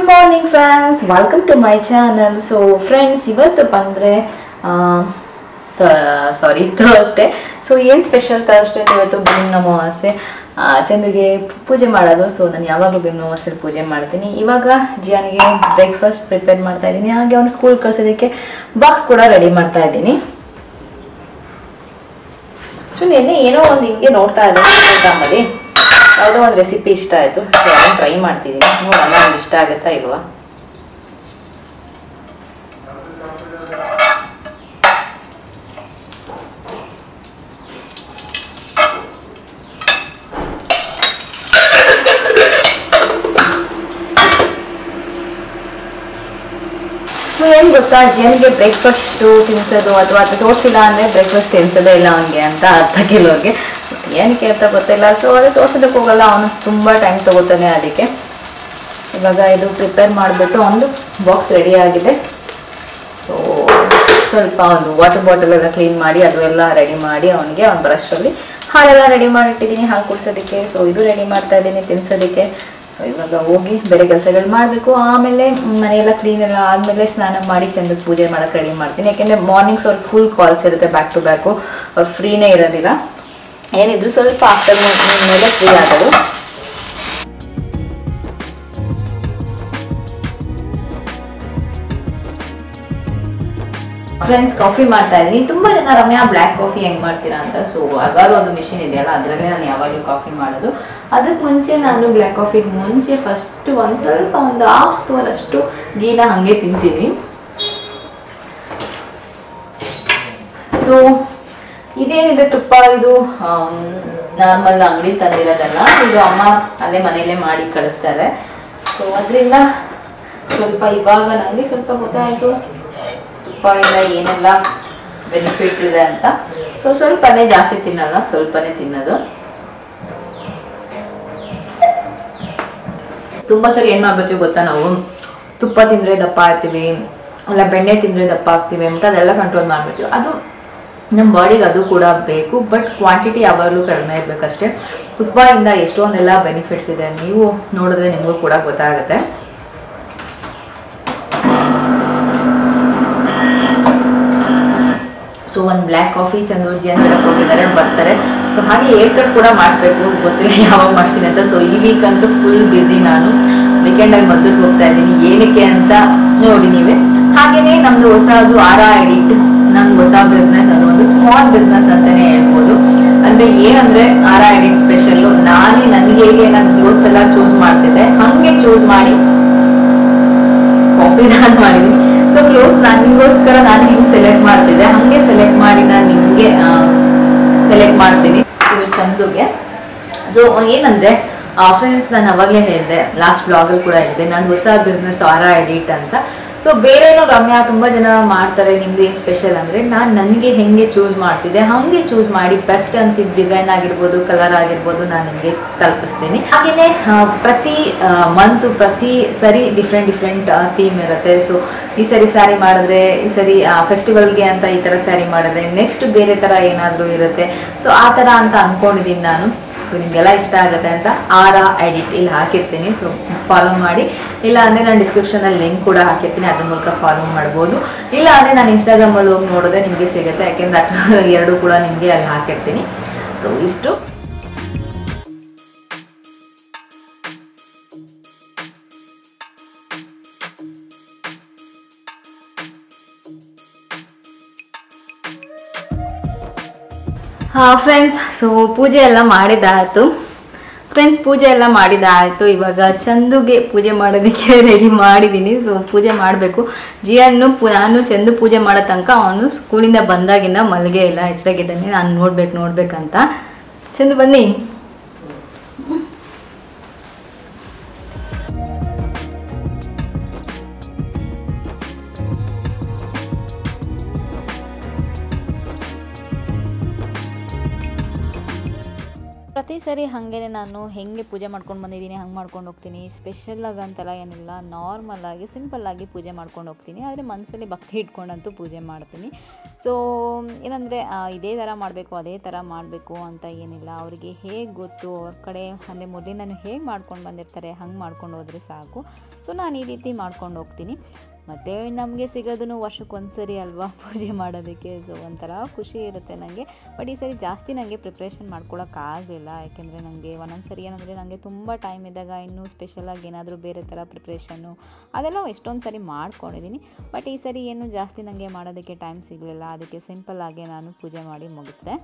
Morning friends, welcome to my channel. So friends, ಇವತ್ತು ಬಂದರೆ Thursday. So ಏನು special Thursday ಇವತ್ತು ಭೀಮ್ ಅಮಾವಾಸ್ಯೆ, ಚಂದ್ರಿಗೆ ಪೂಜೆ ಮಾಡೋದು. ಸೊ ನಾನು ಯಾವಾಗಲೂ ಭೀಮ್ ಅಮಾವಾಸ್ಯೆ ಪೂಜೆ ಮಾಡ್ತೀನಿ. ಇವಾಗ ಜಿಯಾನಿಗೆ ಬ್ರೇಕ್ಫಾಸ್ಟ್ ಪ್ರಿಪೇರ್ ಮಾಡ್ತಾ ಇದ್ದೀನಿ, ಹಾಗೆ ಅವನು ಸ್ಕೂಲ್ ಕಳ್ಸೋದಕ್ಕೆ ಬಾಕ್ಸ್ ಕೂಡ ರೆಡಿ ಮಾಡ್ತಾ ಇದ್ದೀನಿ. ಸೊ ನೆನ್ನೆ ಏನೋ ಒಂದು ಹಿಂಗೆ ನೋಡ್ತಾ ಇದ್ದೀನಿ ಇನ್ಸ್ಟಾಗ್ರಾಮಲ್ಲಿ, ಯಾವುದೋ ಒಂದು ರೆಸಿಪಿ ಇಷ್ಟ ಆಯಿತು. ಸೊ ಅದನ್ನು ಟ್ರೈ ಮಾಡ್ತಿದ್ದೀನಿ, ನೋಡೋಣ ನಂಗೆ ಇಷ್ಟ ಆಗುತ್ತಾ ಇಲ್ವಾ. ಸೊ ಏನು ಗೊತ್ತಾ, ಜಿಯನ್ಗೆ ಬ್ರೇಕ್ಫಾಸ್ಟು ತಿನ್ಸೋದು ಅಥವಾ ತೋರಿಸಿಲ್ಲ ಅಂದರೆ ಬ್ರೇಕ್ಫಾಸ್ಟ್ ತಿನ್ಸೋದೇ ಇಲ್ಲ ಅವನಿಗೆ ಅಂತ ಅರ್ಥ ಕೆಲವ್ರಿಗೆ. ಏನಕ್ಕೆ ಅಂತ ಗೊತ್ತಿಲ್ಲ. ಸೊ ಅದೇ ತೋರ್ಸೋದಕ್ಕೆ ಹೋಗಲ್ಲ, ಅವನು ತುಂಬ ಟೈಮ್ ತೊಗೋತಾನೆ. ಅದಕ್ಕೆ ಇವಾಗ ಇದು ಪ್ರಿಪೇರ್ ಮಾಡಿಬಿಟ್ಟು ಒಂದು ಬಾಕ್ಸ್ ರೆಡಿ ಆಗಿದೆ. ಸೊ ಸ್ವಲ್ಪ ಒಂದು ವಾಟರ್ ಬಾಟಲ್ ಎಲ್ಲ ಕ್ಲೀನ್ ಮಾಡಿ ಅದು ಎಲ್ಲ ರೆಡಿ ಮಾಡಿ ಅವನಿಗೆ ಒಂದು ಬ್ರಷಲ್ಲಿ ಹಾಲೆಲ್ಲ ರೆಡಿ ಮಾಡಿಟ್ಟಿದ್ದೀನಿ, ಹಾಲು ಕುಡಿಸೋದಕ್ಕೆ. ಸೊ ಇದು ರೆಡಿ ಮಾಡ್ತಾ ಇದ್ದೀನಿ ತಿನ್ಸೋದಕ್ಕೆ. ಇವಾಗ ಹೋಗಿ ಬೇರೆ ಕೆಲಸಗಳು ಮಾಡಬೇಕು. ಆಮೇಲೆ ಮನೆಯೆಲ್ಲ ಕ್ಲೀನ್ ಎಲ್ಲ ಆದಮೇಲೆ ಸ್ನಾನ ಮಾಡಿ ಚಂದಕ್ಕೆ ಪೂಜೆ ಮಾಡೋಕ್ಕೆ ರೆಡಿ ಮಾಡ್ತೀನಿ. ಯಾಕೆಂದರೆ ಮಾರ್ನಿಂಗ್ ಸ್ವಲ್ಪ ಫುಲ್ ಕಾಲ್ಸ್ ಇರುತ್ತೆ, ಬ್ಯಾಕ್ ಟು ಬ್ಯಾಕು, ಫ್ರೀನೇ ಇರೋದಿಲ್ಲ. ಏನಿದ್ರು ಸ್ವಲ್ಪ ಆಫ್ಟರ್ನೂನ್ ಮೇಲೆ ಫ್ರೀ ಆಗೋದು. ಫ್ರೆಂಡ್ಸ್, ಕಾಫಿ ಮಾಡ್ತಾ ಇದ್ದೀನಿ. ತುಂಬ ಜನ ರಮ್ಯಾ ಬ್ಲ್ಯಾಕ್ ಕಾಫಿ ಹೆಂಗೆ ಮಾಡ್ತೀರಾ ಅಂತ. ಸೊ ಅಗಾರು ಒಂದು ಮಿಷಿನ್ ಇದೆಯಲ್ಲ, ಅದರಲ್ಲೇ ನಾನು ಯಾವಾಗಲೂ ಕಾಫಿ ಮಾಡೋದು. ಅದಕ್ಕೆ ಮುಂಚೆ ನಾನು ಬ್ಲ್ಯಾಕ್ ಕಾಫಿಗೆ ಮುಂಚೆ ಫಸ್ಟ್ ಒಂದು ಸ್ವಲ್ಪ ಒಂದು ಹಾಫ್ ಸ್ಪೂನ್ ಅಷ್ಟು ಗೀನ ಹಾಗೆ ತಿಂತೀನಿ. ಸೊ ಇದೇನಿದೆ ತುಪ್ಪ, ಇದು ನಾರ್ಮಲ್ ಅಂಗಡಿ ತಂದಿರೋದಲ್ಲ, ಇದು ಅಮ್ಮ ಅಲ್ಲೇ ಮನೆಯಲ್ಲೇ ಮಾಡಿ ಕಳಿಸ್ತಾರೆ. ಸೊ ಅದರಿಂದ ಸ್ವಲ್ಪ ಇವಾಗ ನನಗೆ ಸ್ವಲ್ಪ ಗೊತ್ತಾಯಿತು ತುಪ್ಪದಿಂದ ಏನೆಲ್ಲ ಬೆನಿಫಿಟ್ ಇದೆ ಅಂತ. ಸೊ ಸ್ವಲ್ಪನೇ, ಜಾಸ್ತಿ ತಿನ್ನಲ್ಲ, ಸ್ವಲ್ಪನೇ ತಿನ್ನೋದು. ತುಂಬ ಸರಿ ಏನು ಮಾಡ್ಬೇಕು ಗೊತ್ತಾ, ನಾವು ತುಪ್ಪ ತಿಂದರೆ ದಪ್ಪ ಆಗ್ತೀವಿ, ಅಲ್ಲ ಬೆಣ್ಣೆ ತಿಂದರೆ ದಪ್ಪ ಆಗ್ತೀವಿ ಅಂತ ಅದೆಲ್ಲ ಕಂಟ್ರೋಲ್ ಮಾಡ್ಬಿಡ್ತೀವಿ. ಅದು ನಮ್ಮ ಬಾಡಿಗೆ ಅದು ಕೂಡ ಬೇಕು, ಬಟ್ ಕ್ವಾಂಟಿಟಿ ಯಾವಾಗಲೂ ಕಡಿಮೆ ಇರಬೇಕಷ್ಟೇ. ತುಪ್ಪದಿಂದ ಎಷ್ಟೊಂದೆಲ್ಲ ಬೆನಿಫಿಟ್ಸ್ ಇದೆ, ನೀವು ನೋಡಿದ್ರೆ ನಿಮಗೂ ಕೂಡ ಗೊತ್ತಾಗುತ್ತೆ. ಸೊ ಒಂದು ಬ್ಲ್ಯಾಕ್ ಕಾಫಿ ಚಂದ್ರೂಜಿ ಅಂತ ಕೊಟ್ಟಿದ್ದಾರೆ, ಬರ್ತಾರೆ. ಸೊ ಹಾಗೆ ಹೇರ್ ಕಟ್ ಕೂಡ ಮಾಡಿಸ್ಬೇಕು, ಗೊತ್ತಿಲ್ಲ ಯಾವಾಗ ಮಾಡ್ತೀನಿ ಅಂತ. ಸೊ ಈ ವೀಕ್ ಅಂತೂ ಫುಲ್ ಬ್ಯುಸಿ. ನಾನು ವೀಕೆಂಡಲ್ಲಿ ಮದ್ದಕ್ಕೆ ಹೋಗ್ತಾ ಇದ್ದೀನಿ. ಏನಕ್ಕೆ ಅಂತ ನೋಡಿ ನೀವೇ. ಹಾಗೆಯೇ ನಮ್ಮದು ಹೊಸದು ಆರಾ ಎಡಿಟ್, ನಮ್ದು ಹೊಸ ಬಿಸ್ನೆಸ್, ಅದು ಒಂದು ಸ್ಮಾಲ್ ಬಿಸ್ನೆಸ್ ಅಂತಲೇ ಹೇಳ್ಬೋದು. ಅಂದರೆ ಏನಂದರೆ ಆರಾ ಎಡಿಟ್ ಸ್ಪೆಷಲ್ಲು ನಾನೇ ನನಗೆ ಹೇಗೆ ನಾನು ಕ್ಲೋತ್ಸ್ ಎಲ್ಲ ಚೂಸ್ ಮಾಡ್ತಿದ್ದೆ ಹಾಗೆ ಚೂಸ್ ಮಾಡಿ ಕಾಫಿ ನಾನು ಮಾಡಿದ್ದೀನಿ. ಸೊ ಕ್ಲೋತ್ಸ್ ನನಗೋಸ್ಕರ ನಾನು ಹಿಂಗೆ ಸೆಲೆಕ್ಟ್ ಮಾಡ್ತಿದ್ದೆ, ಹಾಗೆ ಸೆಲೆಕ್ಟ್ ಮಾಡಿ ನಾನು ನಿಮಗೆ ಸೆಲೆಕ್ಟ್ ಮಾಡ್ತೀನಿ ಇದು ಚಂದುಗೆ. ಸೊ ಏನಂದರೆ ಫ್ರೆಂಡ್ಸ್, ನಾನು ಅವಾಗಲೇ ಹೇಳಿದೆ, ಲಾಸ್ಟ್ ಬ್ಲಾಗಲ್ಲಿ ಕೂಡ ಹೇಳಿದೆ, ನಾನು ಹೊಸ ಬಿಸ್ನೆಸ್ ಆರಾ ಎಡಿಟ್ ಅಂತ. ಸೊ ಬೇರೆನೋ ರಮ್ಯಾ ತುಂಬ ಜನ ಮಾಡ್ತಾರೆ, ನಿಮ್ದು ಏನು ಸ್ಪೆಷಲ್ ಅಂದರೆ, ನಾನು ನನಗೆ ಹೆಂಗೆ ಚೂಸ್ ಮಾಡ್ತಿದ್ದೆ ಹಾಗೆ ಚೂಸ್ ಮಾಡಿ ಬೆಸ್ಟ್ ಅನ್ಸಿದ್ದು ಡಿಸೈನ್ ಆಗಿರ್ಬೋದು, ಕಲರ್ ಆಗಿರ್ಬೋದು, ನಾನು ನಿಮಗೆ ತಲುಪಿಸ್ತೀನಿ. ಹಾಗೆಯೇ ಪ್ರತಿ ಮಂತು ಪ್ರತಿ ಸರಿ ಡಿಫ್ರೆಂಟ್ ಥೀಮ್ ಇರುತ್ತೆ. ಸೊ ಈ ಸರಿ ಸ್ಯಾರಿ ಮಾಡಿದ್ರೆ, ಈ ಸರಿ ಫೆಸ್ಟಿವಲ್ಗೆ ಅಂತ ಈ ಥರ ಸ್ಯಾರಿ ಮಾಡಿದ್ರೆ, ನೆಕ್ಸ್ಟ್ ಬೇರೆ ಥರ ಏನಾದರೂ ಇರುತ್ತೆ. ಸೊ ಆ ಥರ ಅಂತ ಅಂದ್ಕೊಂಡಿದ್ದೀನಿ ನಾನು. ಸೊ ನಿಮಗೆಲ್ಲ ಇಷ್ಟ ಆಗುತ್ತೆ ಅಂತ ಆರಾ ಎಡಿಟ್ ಇಲ್ಲಿ ಹಾಕಿರ್ತೀನಿ. ಸೊ ಫಾಲೋ ಮಾಡಿ, ಇಲ್ಲ ಅಂದರೆ ನಾನು ಡಿಸ್ಕ್ರಿಪ್ಷನಲ್ಲಿ ಲಿಂಕ್ ಕೂಡ ಹಾಕಿರ್ತೀನಿ, ಅದ್ರ ಮೂಲಕ ಫಾಲೋ ಮಾಡ್ಬೋದು. ಇಲ್ಲ ಅಂದರೆ ನಾನು ಇನ್ಸ್ಟಾಗ್ರಾಮಲ್ಲಿ ಹೋಗಿ ನೋಡಿದ್ರೆ ನಿಮಗೆ ಸಿಗುತ್ತೆ, ಯಾಕೆಂದರೆ ಎರಡು ಕೂಡ ನಿಮಗೆ ಅಲ್ಲಿ ಹಾಕಿರ್ತೀನಿ. ಸೊ ಇಷ್ಟು. ಫ್ರೆಂಡ್ಸ್, ಸೊ ಪೂಜೆ ಎಲ್ಲ ಮಾಡಿದ್ದಾಯಿತು. ಇವಾಗ ಚಂದುಗೆ ಪೂಜೆ ಮಾಡೋದಕ್ಕೆ ರೆಡಿ ಮಾಡಿದ್ದೀನಿ. ಸೊ ಪೂಜೆ ಮಾಡಬೇಕು. ಜಿಯನ್ನು ನಾನು ಚಂದು ಪೂಜೆ ಮಾಡೋ ತನಕ ಅವನು ಸ್ಕೂಲಿಂದ ಬಂದಾಗಿಂದ ಮಲ್ಲಿಗೆ ಎಲ್ಲ ಎಚ್ಚರಾಗಿದ್ದಾನೆ. ನಾನು ನೋಡ್ಬೇಕಂತ. ಚಂದು ಬನ್ನಿ. ಪ್ರತಿ ಸರಿ ಹಾಗೇ ನಾನು ಹೆಂಗೆ ಪೂಜೆ ಮಾಡ್ಕೊಂಡು ಬಂದಿದ್ದೀನಿ ಹಂಗೆ ಮಾಡ್ಕೊಂಡು ಹೋಗ್ತೀನಿ. ಸ್ಪೆಷಲಾಗಿ ಅಂತೆಲ್ಲ ಏನಿಲ್ಲ, ನಾರ್ಮಲಾಗಿ ಸಿಂಪಲ್ಲಾಗಿ ಪೂಜೆ ಮಾಡ್ಕೊಂಡು ಹೋಗ್ತೀನಿ. ಆದರೆ ಮನಸ್ಸಲ್ಲಿ ಭಕ್ತಿ ಇಟ್ಕೊಂಡಂತೂ ಪೂಜೆ ಮಾಡ್ತೀನಿ. ಸೊ ಏನಂದರೆ ಇದೇ ಥರ ಮಾಡಬೇಕು ಅದೇ ಥರ ಮಾಡಬೇಕು ಅಂತ ಏನಿಲ್ಲ. ಅವರಿಗೆ ಹೇಗೆ ಗೊತ್ತು ಅವ್ರ ಕಡೆ ಅಂದರೆ ಮೊದಲೇ ನಾನು ಹೇಗೆ ಮಾಡ್ಕೊಂಡು ಬಂದಿರ್ತಾರೆ ಹಂಗೆ ಮಾಡ್ಕೊಂಡು ಹೋದರೆ ಸಾಕು. ಸೊ ನಾನು ಈ ರೀತಿ ಮಾಡ್ಕೊಂಡು ಹೋಗ್ತೀನಿ. ಮತ್ತು ನಮಗೆ ಸಿಗೋದು ವರ್ಷಕ್ಕೊಂದು ಸರಿ ಅಲ್ವಾ ಪೂಜೆ ಮಾಡೋದಕ್ಕೆ. ಸೊ ಒಂಥರ ಖುಷಿ ಇರುತ್ತೆ ನನಗೆ. ಬಟ್ ಈ ಸರಿ ಜಾಸ್ತಿ ನನಗೆ ಪ್ರಿಪ್ರೇಷನ್ ಮಾಡ್ಕೊಳ್ಳೋಕ್ಕಾಗಲಿಲ್ಲ. ಯಾಕೆಂದರೆ ನನಗೆ ಒಂದೊಂದು ಸರಿ ಏನಂದರೆ ನನಗೆ ತುಂಬ ಟೈಮ್ ಇದ್ದಾಗ ಇನ್ನೂ ಸ್ಪೆಷಲಾಗಿ ಏನಾದರೂ ಬೇರೆ ಥರ ಪ್ರಿಪ್ರೇಷನ್ನು ಅದೆಲ್ಲ ಎಷ್ಟೊಂದು ಸರಿ ಮಾಡ್ಕೊಂಡಿದ್ದೀನಿ. ಬಟ್ ಈ ಸರಿ ಏನು ಜಾಸ್ತಿ ನನಗೆ ಮಾಡೋದಕ್ಕೆ ಟೈಮ್ ಸಿಗಲಿಲ್ಲ. ಅದಕ್ಕೆ ಸಿಂಪಲ್ಲಾಗಿ ನಾನು ಪೂಜೆ ಮಾಡಿ ಮುಗಿಸ್ದೆ.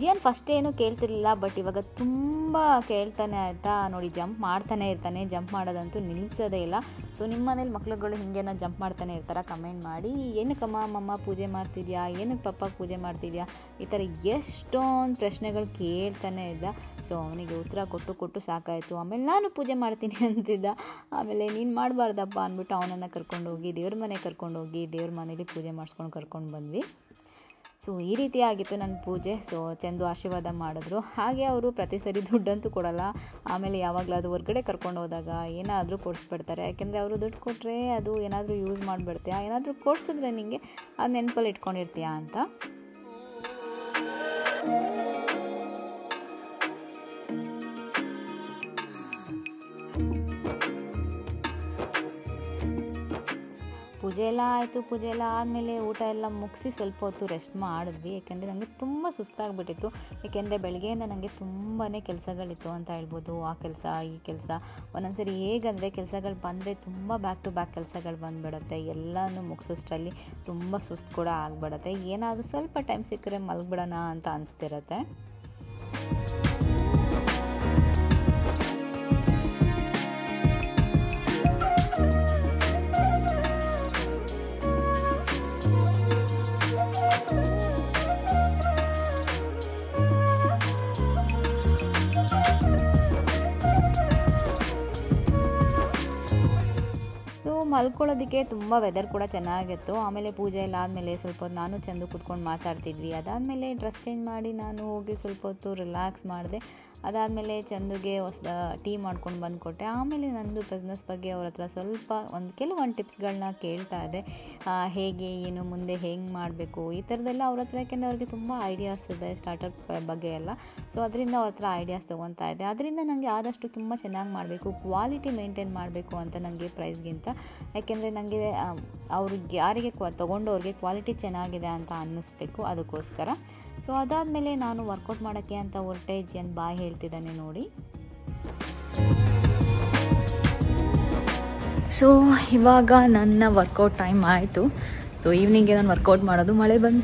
ಜಿಯನ್ ಫಸ್ಟ್ ಏನೂ ಕೇಳ್ತಿರ್ಲಿಲ್ಲ, ಬಟ್ ಇವಾಗ ತುಂಬ ಕೇಳ್ತಾನೆ ಆಯಿತಾ. ನೋಡಿ ಜಂಪ್ ಮಾಡ್ತಾನೆ ಇರ್ತಾನೆ, ಜಂಪ್ ಮಾಡೋದಂತೂ ನಿಲ್ಲಿಸೋದೇ ಇಲ್ಲ. ಸೊ ನಿಮ್ಮ ಮನೇಲಿ ಮಕ್ಳುಗಳು ಹಿಂಗೇನೋ ಜಂಪ್ ಮಾಡ್ತಾನೆ ಇರ್ತಾರೆ, ಕಮೆಂಟ್ ಮಾಡಿ. ಏನಕ್ಕಮ್ಮ ಮಮ್ಮ ಪೂಜೆ ಮಾಡ್ತಿದ್ಯಾ, ಏನಕ್ಕೆ ಪಪ್ಪ ಪೂಜೆ ಮಾಡ್ತಿದ್ಯಾ, ಈ ಥರ ಎಷ್ಟೊಂದು ಪ್ರಶ್ನೆಗಳು ಕೇಳ್ತಾನೆ ಇದ್ದ. ಸೊ ಅವನಿಗೆ ಉತ್ತರ ಕೊಟ್ಟು ಸಾಕಾಯಿತು. ಆಮೇಲೆ ನಾನು ಪೂಜೆ ಮಾಡ್ತೀನಿ ಅಂತಿದ್ದ. ಆಮೇಲೆ ನೀನು ಮಾಡಬಾರ್ದಪ್ಪ ಅಂದ್ಬಿಟ್ಟು ಅವನನ್ನು ಕರ್ಕೊಂಡೋಗಿ ದೇವ್ರ ಮನೆಗೆ ಕರ್ಕೊಂಡೋಗಿ ದೇವ್ರ ಮನೇಲಿ ಪೂಜೆ ಮಾಡಿಸ್ಕೊಂಡು ಕರ್ಕೊಂಡು ಬಂದ್ವಿ. ಸೊ ಈ ರೀತಿ ಆಗಿತ್ತು ನನ್ನ ಪೂಜೆ. ಸೊ ಚಂದು ಆಶೀರ್ವಾದ ಮಾಡಿದ್ರು. ಹಾಗೆ ಅವರು ಪ್ರತಿ ಸರಿ ದುಡ್ಡಂತೂ ಕೊಡೋಲ್ಲ. ಆಮೇಲೆ ಯಾವಾಗಲಾದರೂ ಹೊರಗಡೆ ಕರ್ಕೊಂಡು ಹೋದಾಗ ಏನಾದರೂ ಕೊಡಿಸ್ಬಿಡ್ತಾರೆ. ಯಾಕೆಂದರೆ ಅವರು ದುಡ್ಡು ಕೊಟ್ಟರೆ ಅದು ಏನಾದರೂ ಯೂಸ್ ಮಾಡಿಬಿಡ್ತೀಯಾ, ಏನಾದರೂ ಕೊಡಿಸಿದ್ರೆ ನಿಮಗೆ ಅದು ನೆನಪಲ್ಲಿ ಇಟ್ಕೊಂಡಿರ್ತೀಯಾ ಅಂತ. ಪೂಜೆ ಎಲ್ಲ ಆಯಿತು. ಪೂಜೆ ಎಲ್ಲ ಆದಮೇಲೆ ಊಟ ಎಲ್ಲ ಮುಗಿಸಿ ಸ್ವಲ್ಪ ಹೊತ್ತು ರೆಸ್ಟ್ ಮಾಡಿದ್ವಿ. ಯಾಕೆಂದರೆ ನನಗೆ ತುಂಬ ಸುಸ್ತಾಗಿಬಿಟ್ಟಿತ್ತು. ಏಕೆಂದರೆ ಬೆಳಗ್ಗೆಯಿಂದ ನನಗೆ ತುಂಬಾ ಕೆಲಸಗಳಿತ್ತು ಅಂತ ಹೇಳ್ಬೋದು. ಆ ಕೆಲಸ ಈ ಕೆಲಸ ಒಂದೊಂದ್ಸರಿ ಹೇಗಂದರೆ ಕೆಲಸಗಳು ಬಂದರೆ ತುಂಬ ಬ್ಯಾಕ್ ಟು ಬ್ಯಾಕ್ ಕೆಲಸಗಳು ಬಂದುಬಿಡುತ್ತೆ. ಎಲ್ಲನೂ ಮುಗಿಸೋಷ್ಟರಲ್ಲಿ ತುಂಬ ಸುಸ್ತು ಕೂಡ ಆಗಿಬಿಡುತ್ತೆ. ಏನಾದರೂ ಸ್ವಲ್ಪ ಟೈಮ್ ಸಿಕ್ಕರೆ ಮಲಗಿಬಿಡೋಣ ಅಂತ ಅನಿಸ್ತಿರುತ್ತೆ. ಮಲ್ಕೊಳ್ಳೋದಕ್ಕೆ ತುಂಬ ವೆದರ್ ಕೂಡ ಚೆನ್ನಾಗಿತ್ತು. ಆಮೇಲೆ ಪೂಜೆ ಎಲ್ಲ ಆದಮೇಲೆ ಸ್ವಲ್ಪ ಹೊತ್ತು ನಾನು ಚಂದು ಕೂತ್ಕೊಂಡು ಮಾತಾಡ್ತಿದ್ವಿ. ಅದಾದಮೇಲೆ ಡ್ರೆಸ್ ಚೇಂಜ್ ಮಾಡಿ ನಾನು ಹೋಗಿ ಸ್ವಲ್ಪ ಹೊತ್ತು ರಿಲ್ಯಾಕ್ಸ್ ಮಾಡಿದೆ. ಅದಾದಮೇಲೆ ಚಂದುಗೆ ಟೀ ಮಾಡ್ಕೊಂಡು ಬಂದುಕೊಟ್ಟೆ. ಆಮೇಲೆ ನಂದು ಬಿಸ್ನೆಸ್ ಬಗ್ಗೆ ಅವ್ರ ಹತ್ರ ಸ್ವಲ್ಪ ಕೆಲವೊಂದು ಟಿಪ್ಸ್ಗಳನ್ನ ಕೇಳ್ತಾ ಇದ್ದೆ. ಹೇಗೆ ಏನು ಮುಂದೆ ಹೆಂಗೆ ಮಾಡಬೇಕು ಈ ಥರದ್ದೆಲ್ಲ ಅವ್ರ ಹತ್ರ. ಯಾಕೆಂದರೆ ಅವ್ರಿಗೆ ತುಂಬ ಐಡಿಯಾಸ್ ಇದೆ ಸ್ಟಾರ್ಟಪ್ ಬಗ್ಗೆ ಎಲ್ಲ. ಸೊ ಅದರಿಂದ ಅವ್ರ ಹತ್ರ ಐಡಿಯಾಸ್ ತೊಗೊತಾ ಇದ್ದೆ. ಅದರಿಂದ ನನಗೆ ಆದಷ್ಟು ತುಂಬ ಚೆನ್ನಾಗಿ ಮಾಡಬೇಕು, ಕ್ವಾಲಿಟಿ ಮೇಂಟೈನ್ ಮಾಡಬೇಕು ಅಂತ ನನಗೆ ಪ್ರೈಸ್ಗಿಂತ. ಯಾಕೆಂದರೆ ನನಗೆ ಅವ್ರಿಗೆ ಯಾರಿಗೆ ತೊಗೊಂಡವ್ರಿಗೆ ಕ್ವಾಲಿಟಿ ಚೆನ್ನಾಗಿದೆ ಅಂತ ಅನ್ನಿಸ್ಬೇಕು, ಅದಕ್ಕೋಸ್ಕರ. ಸೊ ಅದಾದಮೇಲೆ ನಾನು ವರ್ಕೌಟ್ ಮಾಡೋಕ್ಕೆ ಅಂತ ಹೊರಟೆ. ಜಿಯನ್ ಬಾಯ್ ಹೇಳ್ತಿದ್ದಾನೆ ನೋಡಿ. ಸೊ ಇವಾಗ ನನ್ನ ವರ್ಕೌಟ್ ಟೈಮ್ ಆಯಿತು. ಸೊ ಈವ್ನಿಂಗ್ಗೆ ನಾನು ವರ್ಕೌಟ್ ಮಾಡೋದು.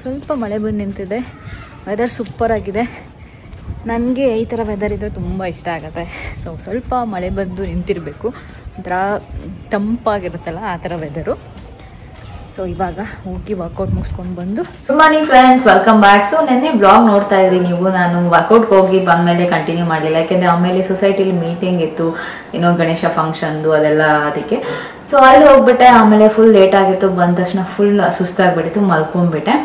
ಸ್ವಲ್ಪ ಮಳೆ ಬಂದು ನಿಂತಿದೆ. ವೆದರ್ ಸೂಪರಾಗಿದೆ. ನನಗೆ ಈ ಥರ ವೆದರ್ ಇದ್ದರೆ ತುಂಬ ಇಷ್ಟ ಆಗುತ್ತೆ. ಸೊ ಸ್ವಲ್ಪ ಮಳೆ ಬಂದು ನಿಂತಿರಬೇಕು, ಒಂಥರ ತಂಪಾಗಿರುತ್ತಲ್ಲ ಆ ಥರ ವೆದರು. ಸೊ ಇವಾಗ ಹೋಗಿ ವರ್ಕೌಟ್ ಮುಗಿಸ್ಕೊಂಡು ಬಂದು. Good morning friends, welcome back. So ನೆನ್ನೆ ಬ್ಲಾಗ್ ನೋಡ್ತಾ ಇದ್ರಿ ನೀವು. ನಾನು ವರ್ಕೌಟ್ಗೆ ಹೋಗಿ ಬಂದಮೇಲೆ ಕಂಟಿನ್ಯೂ ಮಾಡಲಿಲ್ಲ. ಯಾಕೆಂದರೆ ಆಮೇಲೆ ಸೊಸೈಟಿಲಿ ಮೀಟಿಂಗ್ ಇತ್ತು, ಏನೋ ಗಣೇಶ ಫಂಕ್ಷನ್ದು ಅದೆಲ್ಲ, ಅದಕ್ಕೆ. ಸೊ ಅಲ್ಲಿ ಹೋಗ್ಬಿಟ್ಟೆ. ಆಮೇಲೆ ಫುಲ್ ಲೇಟ್ ಆಗಿತ್ತು. ಬಂದ ತಕ್ಷಣ ಫುಲ್ ಸುಸ್ತಾಗ್ಬಿಟ್ಟಿತ್ತು, ಮಲ್ಕೊಂಡ್ಬಿಟ್ಟೆ.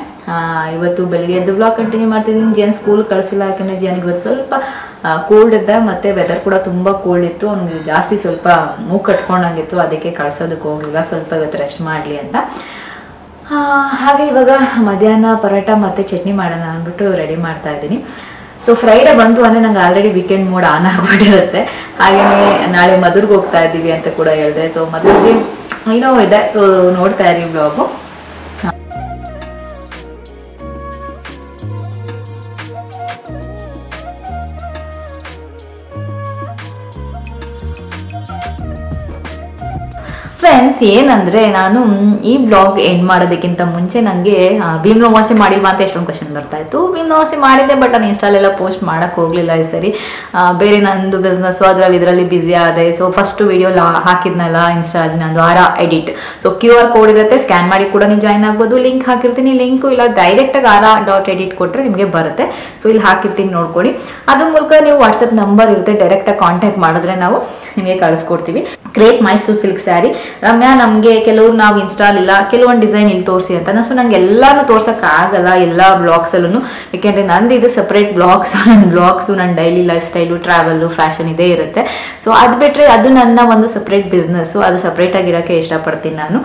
ಇವತ್ತು ಬೆಳಿಗ್ಗೆ ಎದ್ದು ಬ್ಲಾಗ್ ಕಂಟಿನ್ಯೂ ಮಾಡ್ತಿದ್ದೀನಿ. ಜಿಯನ್ ಸ್ಕೂಲ್ ಕಳಿಸಿಲ್ಲ. ಯಾಕೆಂದರೆ ಜಿಯನ್ಗೆ ಇವತ್ತು ಸ್ವಲ್ಪ ಕೋಲ್ಡ್ ಇದೆ, ಮತ್ತು ವೆದರ್ ಕೂಡ ತುಂಬ ಕೋಲ್ಡ್ ಇತ್ತು. ಅವ್ನಿಗೆ ಜಾಸ್ತಿ ಸ್ವಲ್ಪ ಮೂಗು ಕಟ್ಕೊಂಡಂಗಿತ್ತು, ಅದಕ್ಕೆ ಕಳ್ಸೋದಕ್ಕೆ ಹೋಗಲಿಲ್ಲ. ಸ್ವಲ್ಪ ಇವತ್ತು ರೆಸ್ಟ್ ಮಾಡಲಿ ಅಂತ. ಹಾಗೆ ಇವಾಗ ಮಧ್ಯಾಹ್ನ ಪರೋಟ ಮತ್ತು ಚಟ್ನಿ ಮಾಡೋಣ ಅಂದ್ಬಿಟ್ಟು ರೆಡಿ ಮಾಡ್ತಾ ಇದ್ದೀನಿ. ಸೊ ಫ್ರೈಡೇ ಬಂತು ಅಂದರೆ ನಂಗೆ ಆಲ್ರೆಡಿ ವೀಕೆಂಡ್ ಮೂಡ್ ಆನ್ ಆಗಿಬಿಟ್ಟಿರುತ್ತೆ. ಹಾಗೆಯೇ ನಾಳೆ ಮದುರ್ಗೆ ಹೋಗ್ತಾ ಇದ್ದೀವಿ ಅಂತ ಕೂಡ ಹೇಳಿದೆ. ಸೊ ಮದುವೆಗೆ ಏನೋ ಇದೆ. ಸೊ ನೋಡ್ತಾ ಇರಿ ಬ್ಲಾಗು. ಫ್ರೆಂಡ್ಸ್, ಏನಂದರೆ ನಾನು ಈ ಬ್ಲಾಗ್ ಎಂಡ್ ಮಾಡೋದಕ್ಕಿಂತ ಮುಂಚೆ ನನಗೆ ಭೀಮನವಾಸೆ ಮಾಡಿಲ್ವಾ ಅಂತ ಎಷ್ಟೊಂದು ಕ್ವಶನ್ ಬರ್ತಾ ಇತ್ತು. ಭೀಮನವಾಸೆ ಮಾಡಿದ್ದೆ, ಬಟ್ ನಾನು ಇನ್ಸ್ಟಾಲೆಲ್ಲ ಪೋಸ್ಟ್ ಮಾಡೋಕ್ಕೆ ಹೋಗಲಿಲ್ಲ ಈ ಸರಿ. ಬೇರೆ ನಂದು ಬಿಸ್ನೆಸ್ಸು ಇದರಲ್ಲಿ ಬ್ಯುಸಿ ಆದೆ. ಸೊ ಫಸ್ಟು ವಿಡಿಯೋ ಹಾಕಿದ್ನಲ್ಲ ಇನ್ಸ್ಟಾಲ್ ನಂದು ಆರಾ ಎಡಿಟ್. ಸೊ QR ಕೋಡ್ ಇರುತ್ತೆ, ಸ್ಕ್ಯಾನ್ ಮಾಡಿ ಕೂಡ ನೀವು ಜಾಯ್ನ್ ಆಗ್ಬೋದು. ಲಿಂಕ್ ಹಾಕಿರ್ತೀನಿ, ಲಿಂಕು ಇಲ್ಲ ಡೈರೆಕ್ಟಾಗಿ ara.edit ಕೊಟ್ಟರೆ ನಿಮಗೆ ಬರುತ್ತೆ. ಸೊ ಇಲ್ಲಿ ಹಾಕಿರ್ತೀನಿ ನೋಡ್ಕೊಳ್ಳಿ. ಅದ್ರ ಮೂಲಕ ನೀವು ವಾಟ್ಸಪ್ ನಂಬರ್ ಇರುತ್ತೆ, ಡೈರೆಕ್ಟಾಗಿ ಕಾಂಟ್ಯಾಕ್ಟ್ ಮಾಡಿದ್ರೆ ನಾವು ನಿಮಗೆ ಕಳಿಸ್ಕೊಡ್ತೀವಿ. Crepe Mysore silk sari. ರಮ್ಯಾ, ನಮಗೆ ಕೆಲವ್ರು ನಾವು ಇನ್ಸ್ಟಾಲ್ ಇಲ್ಲ, ಕೆಲವೊಂದು ಡಿಸೈನ್ ಇಲ್ಲಿ ತೋರಿಸಿ ಅಂತ. ಸೊ ನಂಗೆ ಎಲ್ಲಾನು ತೋರ್ಸೋಕ್ಕಾಗಲ್ಲ ಎಲ್ಲ ಬ್ಲಾಗ್ಸಲ್ಲೂ, ಯಾಕೆಂದರೆ ನಂದು ಇದು ಸಪ್ರೇಟ್ ಬ್ಲಾಗ್ಸು ನನ್ನ daily life style, travel, fashion ಇದೇ ಇರುತ್ತೆ. ಸೊ ಅದು ಬಿಟ್ಟರೆ ಅದು ನನ್ನ ಒಂದು ಸಪ್ರೇಟ್ ಬಿಸ್ನೆಸ್ಸು, ಅದು ಸಪ್ರೇಟಾಗಿರೋಕ್ಕೆ ಇಷ್ಟಪಡ್ತೀನಿ ನಾನು.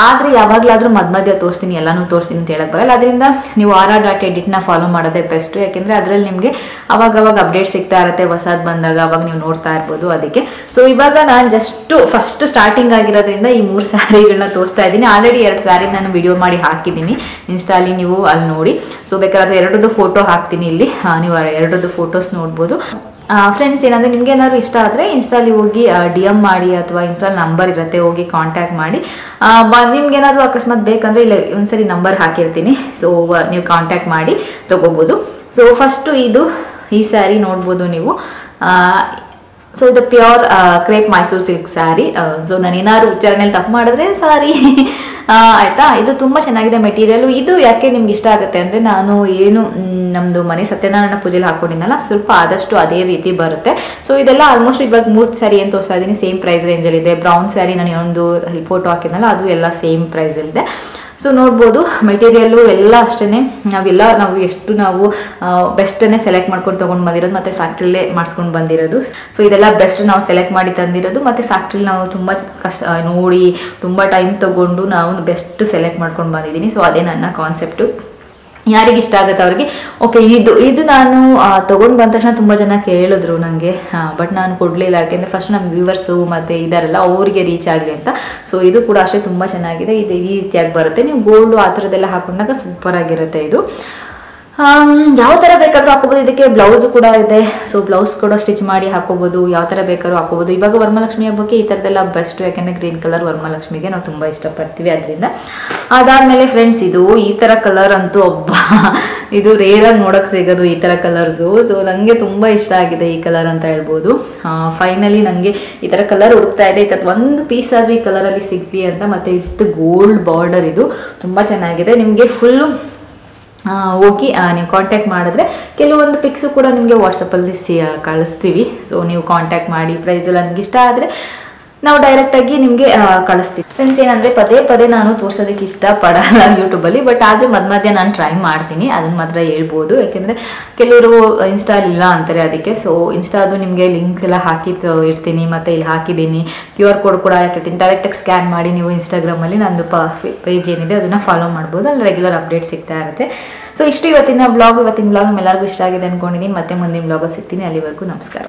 ಆದರೆ ಯಾವಾಗಲಾದರೂ ಮಧ್ಯ ತೋರಿಸ್ತೀನಿ, ಎಲ್ಲನೂ ತೋರಿಸ್ತೀನಿ ಅಂತ ಹೇಳಕ್ಕೆ ಬರಲ್ಲ. ಅದರಿಂದ ನೀವು ara.editನ ಫಾಲೋ ಮಾಡೋದೇ ಬೆಸ್ಟು, ಯಾಕೆಂದರೆ ಅದರಲ್ಲಿ ನಿಮಗೆ ಅವಾಗವಾಗ ಅಪ್ಡೇಟ್ ಸಿಗ್ತಾ ಇರುತ್ತೆ, ಹೊಸದು ಬಂದಾಗ ಅವಾಗ ನೀವು ನೋಡ್ತಾ ಇರ್ಬೋದು. ಅದಕ್ಕೆ ಸೊ ಇವಾಗ ನಾನು ಜಸ್ಟ್ ಫಸ್ಟ್ ಸ್ಟಾರ್ಟಿಂಗ್ ಆಗಿರೋದ್ರಿಂದ ಈ 3 ಸ್ಯಾರಿಗಳನ್ನ ತೋರಿಸ್ತಾ ಇದ್ದೀನಿ. ಆಲ್ರೆಡಿ 2 ಸ್ಯಾರಿ ನಾನು ವಿಡಿಯೋ ಮಾಡಿ ಹಾಕಿದ್ದೀನಿ ಇನ್ಸ್ಟಾಲಿ, ನೀವು ಅಲ್ಲಿ ನೋಡಿ. ಸೊ ಬೇಕಾದ್ರೆ 2 ಫೋಟೋ ಹಾಕ್ತೀನಿ ಇಲ್ಲಿ, ನೀವು 2 ಫೋಟೋಸ್ ನೋಡ್ಬೋದು. ಫ್ರೆಂಡ್ಸ್, ಏನಂದರೆ ನಿಮ್ಗೆ ಏನಾದ್ರು ಇಷ್ಟ ಆದರೆ ಇನ್ಸ್ಟಾಲಿ ಹೋಗಿ DM ಮಾಡಿ, ಅಥವಾ ಇನ್ಸ್ಟಾಲ್ ನಂಬರ್ ಇರುತ್ತೆ, ಹೋಗಿ ಕಾಂಟ್ಯಾಕ್ಟ್ ಮಾಡಿ. ನಿಮ್ಗೆ ಏನಾದರೂ ಅಕಸ್ಮಾತ್ ಬೇಕಂದರೆ ಇಲ್ಲ ಒಂದ್ಸರಿ ನಂಬರ್ ಹಾಕಿರ್ತೀನಿ. ಸೊ ನೀವು ಕಾಂಟ್ಯಾಕ್ಟ್ ಮಾಡಿ ತೊಗೋಬೋದು. ಸೊ ಫಸ್ಟು ಈ ಸ್ಯಾರಿ ನೋಡ್ಬೋದು ನೀವು. ಸೊ ಇದು pure crepe Mysore silk sari. So ನಾನು ಏನಾದ್ರು ಉಚ್ಚಾರಣೆಯಲ್ಲಿ ತಪ್ಪು ಮಾಡಿದ್ರೆ ಸಾರಿ ಆಯಿತಾ. ಇದು ತುಂಬ ಚೆನ್ನಾಗಿದೆ ಮೆಟೀರಿಯಲು. ಇದು ಯಾಕೆ ನಿಮ್ಗೆ ಇಷ್ಟ ಆಗುತ್ತೆ ಅಂದರೆ, ನಾನು ಏನು ನಮ್ಮದು ಮನೆ ಸತ್ಯನಾರಾಯಣ ಪೂಜೆಲಿ ಹಾಕ್ಕೊಂಡಿದ್ದಲ್ಲ, ಸ್ವಲ್ಪ ಆದಷ್ಟು ಅದೇ ರೀತಿ ಬರುತ್ತೆ. ಸೊ ಇದೆಲ್ಲ ಆಲ್ಮೋಸ್ಟ್ ಇವಾಗ 3 ಸ್ಯಾರಿ ಏನು ತೋರಿಸ್ತಾ ಇದ್ದೀನಿ, ಸೇಮ್ ಪ್ರೈಸ್ ರೇಂಜಲ್ಲಿದೆ. ಬ್ರೌನ್ ಸ್ಯಾರಿ ನಾನು ಒಂದು ಫೋಟೋ ಹಾಕಿದ್ನಲ್ಲ, ಅದು ಎಲ್ಲ ಸೇಮ್ ಪ್ರೈಸಲ್ಲಿದೆ. ಸೊ ನೋಡ್ಬೋದು ಮೆಟೀರಿಯಲ್ಲು ಎಲ್ಲ ಅಷ್ಟೇ. ನಾವು ಎಷ್ಟು ಬೆಸ್ಟನ್ನೇ ಸೆಲೆಕ್ಟ್ ಮಾಡ್ಕೊಂಡು ತೊಗೊಂಡು ಬಂದಿರೋದು, ಮತ್ತು ಫ್ಯಾಕ್ಟ್ರಿಲೇ ಮಾಡಿಸ್ಕೊಂಡು ಬಂದಿರೋದು. ಸೊ ಇದೆಲ್ಲ ಬೆಸ್ಟ್ ನಾವು ಸೆಲೆಕ್ಟ್ ಮಾಡಿ ತಂದಿರೋದು, ಮತ್ತು ಫ್ಯಾಕ್ಟ್ರಿಲಿ ನಾವು ತುಂಬ ನೋಡಿ ತುಂಬ ಟೈಮ್ ತೊಗೊಂಡು ನಾವು ಬೆಸ್ಟ್ ಸೆಲೆಕ್ಟ್ ಮಾಡ್ಕೊಂಡು ಬಂದಿದ್ದೀನಿ. ಸೊ ಅದೇ ನನ್ನ ಕಾನ್ಸೆಪ್ಟು. ಯಾರಿಗೆ ಇಷ್ಟ ಆಗುತ್ತೆ ಅವ್ರಿಗೆ ಓಕೆ. ಇದು ನಾನು ತೊಗೊಂಡು ಬಂದ ತಕ್ಷಣ ತುಂಬ ಜನ ಕೇಳಿದ್ರು ನನಗೆ, ಬಟ್ ನಾನು ಕೊಡಲಿಲ್ಲ, ಯಾಕೆಂದರೆ ಫಸ್ಟ್ ನಮ್ಮ ವ್ಯೂವರ್ಸು ಮತ್ತು ಇದಾರಲ್ಲ ಅವ್ರಿಗೆ ರೀಚ್ ಆಗಲಿ ಅಂತ. ಸೊ ಇದು ಕೂಡ ಅಷ್ಟೇ ತುಂಬ ಚೆನ್ನಾಗಿದೆ. ಇದು ಈ ರೀತಿಯಾಗಿ ಬರುತ್ತೆ. ನೀವು ಗೋಲ್ಡು ಆ ಥರದ್ದೆಲ್ಲ ಹಾಕೊಂಡಾಗ ಸೂಪರಾಗಿರುತ್ತೆ ಇದು. ಯಾವ ಥರ ಬೇಕಾದರೂ ಹಾಕೋಬೋದು. ಇದಕ್ಕೆ ಬ್ಲೌಸ್ ಕೂಡ ಇದೆ. ಸೊ ಬ್ಲೌಸ್ ಕೂಡ ಸ್ಟಿಚ್ ಮಾಡಿ ಹಾಕೋಬೋದು, ಯಾವ ಥರ ಬೇಕಾದ್ರೂ ಹಾಕೋಬೋದು. ಇವಾಗ ವರಮಹಾಲಕ್ಷ್ಮಿ ಹಬ್ಬಕ್ಕೆ ಈ ಥರದ್ದೆಲ್ಲ ಬೆಸ್ಟು, ಯಾಕೆಂದರೆ ಗ್ರೀನ್ ಕಲರ್ ವರಮಹಾಲಕ್ಷ್ಮಿಗೆ ನಾವು ತುಂಬ ಇಷ್ಟಪಡ್ತೀವಿ. ಅದರಿಂದ ಅದಾದಮೇಲೆ ಫ್ರೆಂಡ್ಸ್, ಈ ಥರ ಕಲರ್ ಅಂತೂ ಇದು ರೇರಾಗಿ ನೋಡೋಕ್ಕೆ ಸಿಗೋದು ಈ ಥರ ಕಲರ್ಸು. ಸೊ ನನಗೆ ತುಂಬ ಇಷ್ಟ ಆಗಿದೆ ಈ ಕಲರ್ ಅಂತ ಹೇಳ್ಬೋದು. ಫೈನಲಿ ನನಗೆ ಈ ಥರ ಕಲರ್ ಹುಡುಕ್ತಾ ಇದೆ. ಈ ಒಂದು ಪೀಸ್ ಆದರೂ ಈ ಕಲರಲ್ಲಿ ಸಿಗಲಿ ಅಂತ. ಮತ್ತು ಇದು ಗೋಲ್ಡ್ ಬಾರ್ಡರ್, ಇದು ತುಂಬ ಚೆನ್ನಾಗಿದೆ. ನಿಮಗೆ ಫುಲ್ಲು ಹೋಗಿ ನೀವು ಕಾಂಟ್ಯಾಕ್ಟ್ ಮಾಡಿದ್ರೆ ಕೆಲವೊಂದು ಪಿಕ್ಸು ಕೂಡ ನಿಮಗೆ ವಾಟ್ಸಪ್ಪಲ್ಲಿ ಕಳಿಸ್ತೀವಿ. ಸೊ ನೀವು ಕಾಂಟ್ಯಾಕ್ಟ್ ಮಾಡಿ, ಪ್ರೈಸೆಲ್ಲ ನನಗೆ ಇಷ್ಟ ಆದರೆ ನಾವು ಡೈರೆಕ್ಟಾಗಿ ನಿಮಗೆ ಕಳಿಸ್ತೀವಿ. ಫ್ರೆಂಡ್ಸ್, ಏನಂದರೆ ಪದೇ ನಾನು ತೋರಿಸೋದಕ್ಕೆ ಇಷ್ಟಪಡಲ್ಲ ಯೂಟ್ಯೂಬಲ್ಲಿ, ಬಟ್ ಆದರೆ ಮಧ್ಯ ನಾನು ಟ್ರೈ ಮಾಡ್ತೀನಿ, ಅದನ್ನು ಮಾತ್ರ ಹೇಳ್ಬೋದು. ಯಾಕೆಂದರೆ ಕೆಲವರು ಇನ್ಸ್ಟಾಲ್ ಇಲ್ಲ ಅಂತಾರೆ, ಅದಕ್ಕೆ. ಸೊ ಇನ್ಸ್ಟಾದು ನಿಮಗೆ ಲಿಂಕ್ ಎಲ್ಲ ಇರ್ತೀನಿ, ಮತ್ತು ಇಲ್ಲಿ ಹಾಕಿದ್ದೀನಿ. QR ಕೋಡ್ ಕೂಡ ಹಾಕಿರ್ತೀನಿ. ಡೈರೆಕ್ಟಾಗಿ ಸ್ಕ್ಯಾನ್ ಮಾಡಿ ನೀವು ಇನ್ಸ್ಟಾಗ್ರಾಮಲ್ಲಿ ನಂದು ಪೇಜ್ ಏನಿದೆ ಅದನ್ನು ಫಾಲೋ ಮಾಡ್ಬೋದು. ಅಲ್ಲಿ ರೆಗ್ಯುಲರ್ ಅಪ್ಡೇಟ್ ಸಿಗ್ತಾ ಇರುತ್ತೆ. ಸೊ ಇಷ್ಟು ಇವತ್ತಿನ ಬ್ಲಾಗ್ ನಿಮ್ಮೆಲ್ಲರಿಗೂ ಇಷ್ಟ ಆಗಿದೆ ಅಂದ್ಕೊಂಡಿದ್ದೀನಿ. ಮತ್ತೆ ಮುಂದಿನ ಬ್ಲಾಗಲ್ಲಿ ಸಿಗ್ತೀನಿ. ಅಲ್ಲಿವರೆಗೂ ನಮಸ್ಕಾರ.